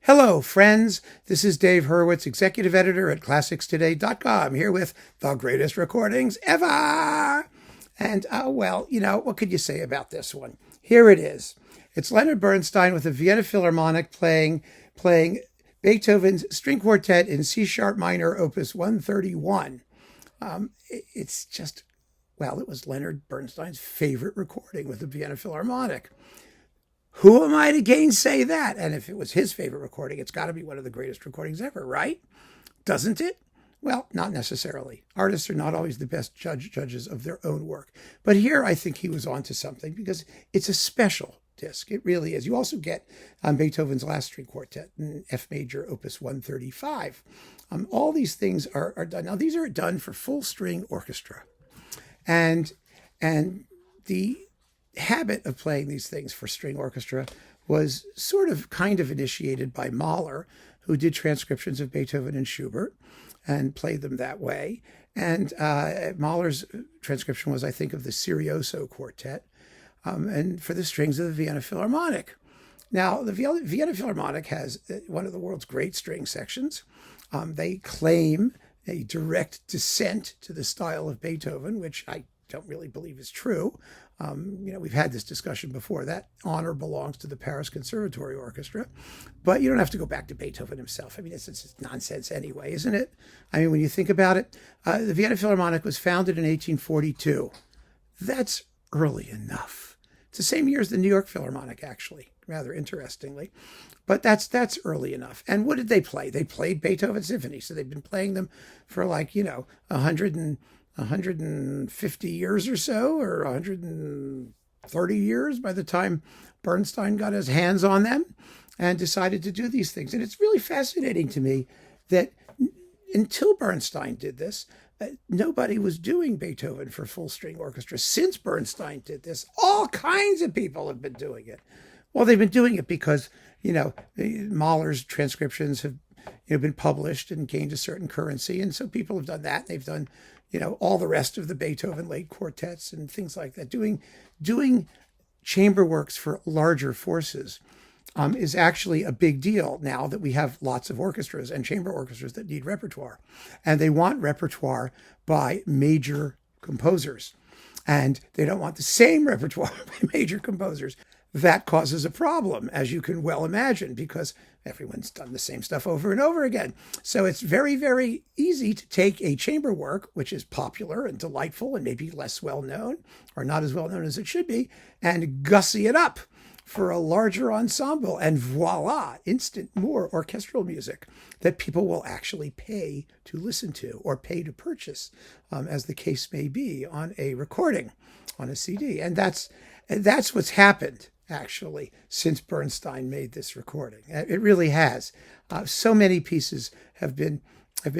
Hello, friends. This is Dave Hurwitz, executive editor at ClassicsToday.com, here with the greatest recordings ever. And, what could you say about this one? Here it is. It's Leonard Bernstein with the Vienna Philharmonic playing Beethoven's String Quartet in C-sharp minor, Opus 131. It's just, it was Leonard Bernstein's favorite recording with the Vienna Philharmonic. Who am I to gainsay that? And if it was his favorite recording, it's got to be one of the greatest recordings ever, right? Doesn't it? Well, not necessarily. Artists are not always the best judges of their own work. But here I think he was onto something because it's a special disc. It really is. You also get Beethoven's last string quartet in F major, Opus 135. All these things are done. Now, these are done for full string orchestra. And the habit of playing these things for string orchestra was kind of initiated by Mahler, who did transcriptions of Beethoven and Schubert and played them that way. And Mahler's transcription was, I think, of the Serioso Quartet and for the strings of the Vienna Philharmonic. Now, the Vienna Philharmonic has one of the world's great string sections. They claim a direct descent to the style of Beethoven, which I don't really believe is true. We've had this discussion before. That honor belongs to the Paris Conservatory Orchestra, but you don't have to go back to Beethoven himself. I mean, it's nonsense anyway, isn't it? I mean, when you think about it, the Vienna Philharmonic was founded in 1842. That's early enough. It's the same year as the New York Philharmonic, actually, rather interestingly. But that's early enough. And what did they play? They played Beethoven symphonies. So they've been playing them for 150 years or so, or 130 years by the time Bernstein got his hands on them and decided to do these things. And it's really fascinating to me that until Bernstein did this, nobody was doing Beethoven for full string orchestra. Since Bernstein did this, all kinds of people have been doing it. Well, they've been doing it because, Mahler's transcriptions have been published and gained a certain currency. And so people have done that. They've done all the rest of the Beethoven late quartets and things like that. Doing chamber works for larger forces is actually a big deal now that we have lots of orchestras and chamber orchestras that need repertoire. And they want repertoire by major composers. And they don't want the same repertoire by major composers. That causes a problem, as you can well imagine, because everyone's done the same stuff over and over again. So it's very, very easy to take a chamber work, which is popular and delightful and maybe less well known or not as well known as it should be, and gussy it up for a larger ensemble. And voila, instant more orchestral music that people will actually pay to listen to or pay to purchase, as the case may be, on a recording, on a CD. And that's what's happened, actually, since Bernstein made this recording. It really has. So many pieces have been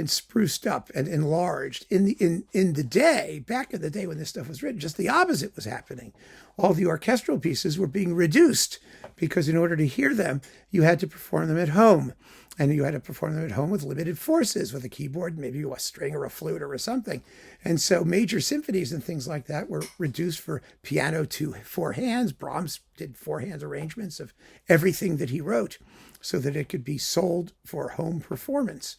spruced up and enlarged. In the day, back in the day when this stuff was written, just the opposite was happening. All the orchestral pieces were being reduced because in order to hear them, you had to perform them at home. And you had to perform them at home with limited forces, with a keyboard, maybe a string or a flute or something. And so major symphonies and things like that were reduced for piano to four hands. Brahms did four-hand arrangements of everything that he wrote so that it could be sold for home performance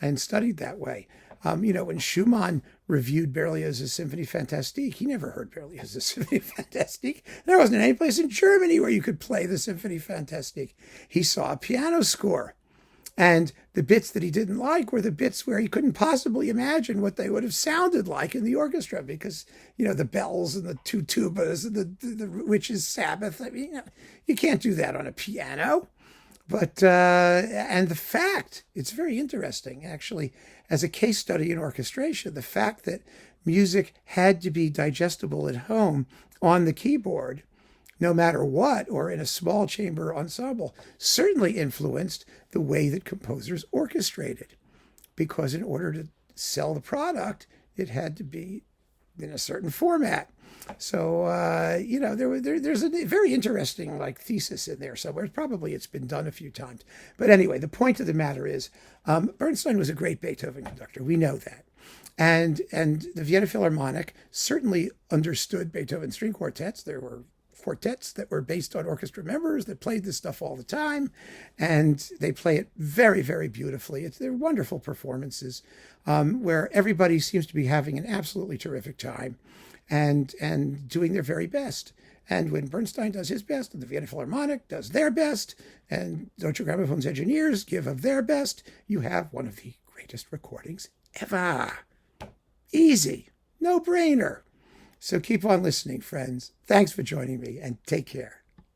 and studied that way. When Schumann reviewed Berlioz's Symphonie Fantastique, he never heard Berlioz's Symphonie Fantastique. There wasn't any place in Germany where you could play the Symphonie Fantastique. He saw a piano score. And the bits that he didn't like were the bits where he couldn't possibly imagine what they would have sounded like in the orchestra because, the bells and the two tubas and the witch's Sabbath. I mean, you can't do that on a piano. But, and the fact, it's very interesting, actually, as a case study in orchestration, the fact that music had to be digestible at home on the keyboard, no matter what, or in a small chamber ensemble, certainly influenced the way that composers orchestrated. Because in order to sell the product, it had to be in a certain format. So, there's a very interesting thesis in there somewhere. Probably it's been done a few times. But anyway, the point of the matter is Bernstein was a great Beethoven conductor. We know that. And the Vienna Philharmonic certainly understood Beethoven string quartets. There were quartets that were based on orchestra members that played this stuff all the time, and they play it very, very beautifully. They're wonderful performances where everybody seems to be having an absolutely terrific time and doing their very best. And when Bernstein does his best, and the Vienna Philharmonic does their best, and Deutsche Grammophon's engineers give of their best, you have one of the greatest recordings ever. Easy. No brainer. So keep on listening, friends. Thanks for joining me, and take care.